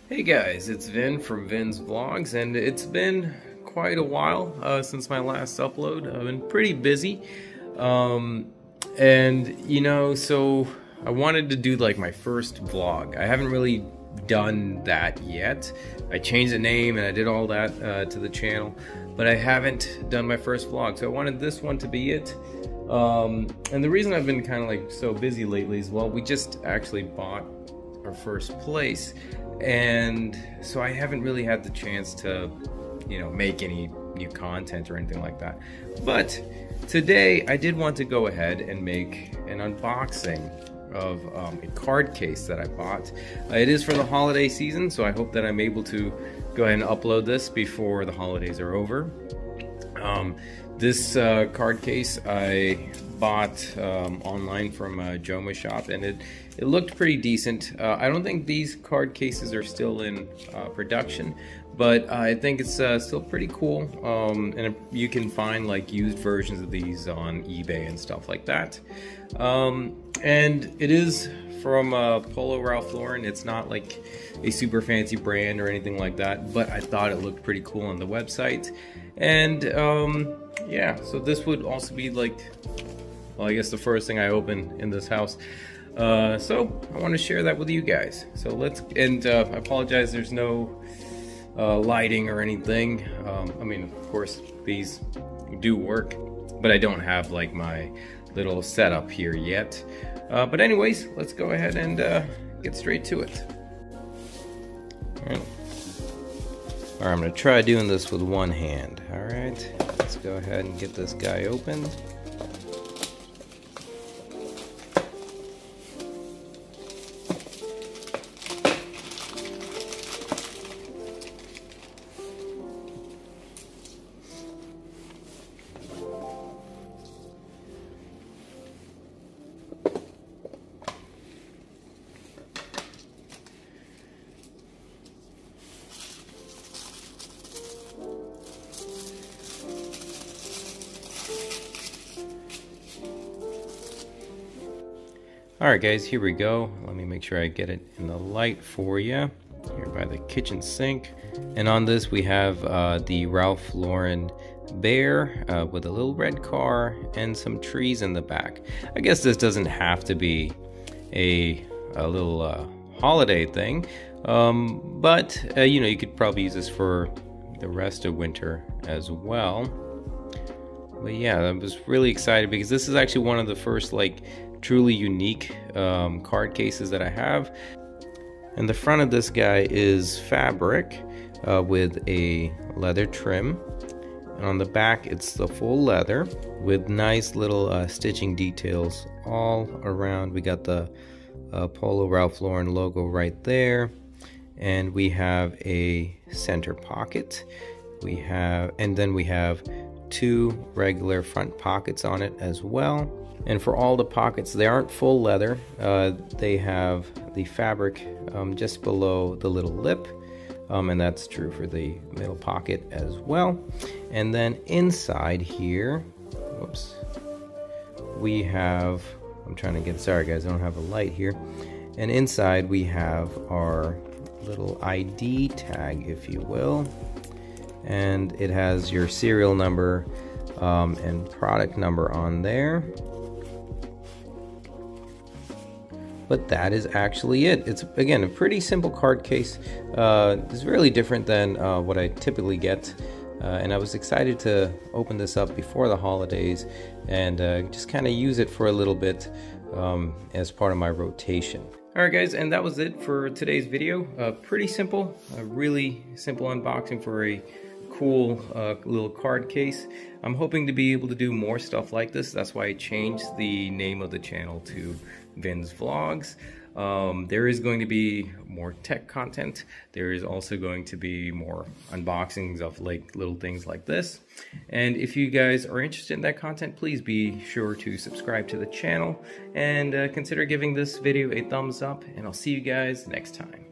Hey guys, it's Vin from Vinz Vlogz, and it's been quite a while since my last upload. I've been pretty busy, so I wanted to do like my first vlog. I haven't really done that yet. I changed the name and I did all that to the channel, but I haven't done my first vlog, so I wanted this one to be it. And the reason I've been kind of like so busy lately is, well, we just actually bought our first place, and so I haven't really had the chance to, make any new content or anything like that. But today I did want to go ahead and make an unboxing of a card case that I bought. It is for the holiday season, so I hope that I'm able to go ahead and upload this before the holidays are over. This card case I bought online from Jomashop, and it looked pretty decent. I don't think these card cases are still in production, but I think it's still pretty cool. And you can find like used versions of these on eBay and stuff like that. And it is from Polo Ralph Lauren. It's not like a super fancy brand or anything like that, but I thought it looked pretty cool on the website. And yeah, so this would also be like, well, I guess the first thing I open in this house. So I want to share that with you guys. So let's, and I apologize, there's no lighting or anything. I mean, of course, these do work, but I don't have like my little setup here yet. But anyways, let's go ahead and get straight to it. Alright, I'm going to try doing this with one hand. Alright, let's go ahead and get this guy opened. Alright guys, here we go. Let me make sure I get it in the light for you. Here by the kitchen sink. And on this we have the Ralph Lauren bear with a little red car and some trees in the back. I guess this doesn't have to be a little holiday thing, but you could probably use this for the rest of winter as well. But yeah, I was really excited because this is actually one of the first like truly unique card cases that I have. And the front of this guy is fabric with a leather trim, and on the back it's the full leather with nice little stitching details all around. We got the Polo Ralph Lauren logo right there, and we have a center pocket. And then we have two regular front pockets on it as well. And for all the pockets, they aren't full leather. They have the fabric just below the little lip, and that's true for the middle pocket as well. And then inside here, whoops, we have, sorry guys, I don't have a light here. And inside we have our little ID tag, if you will. And it has your serial number and product number on there. But that is actually it. It's, again, a pretty simple card case. It's really different than what I typically get. And I was excited to open this up before the holidays and just kind of use it for a little bit as part of my rotation. Alright guys, and that was it for today's video. Pretty simple, a really simple unboxing for a cool little card case. I'm hoping to be able to do more stuff like this. That's why I changed the name of the channel to Vinz Vlogz. There is going to be more tech content. There is also going to be more unboxings of like little things like this. And if you guys are interested in that content, please be sure to subscribe to the channel and consider giving this video a thumbs up, and I'll see you guys next time.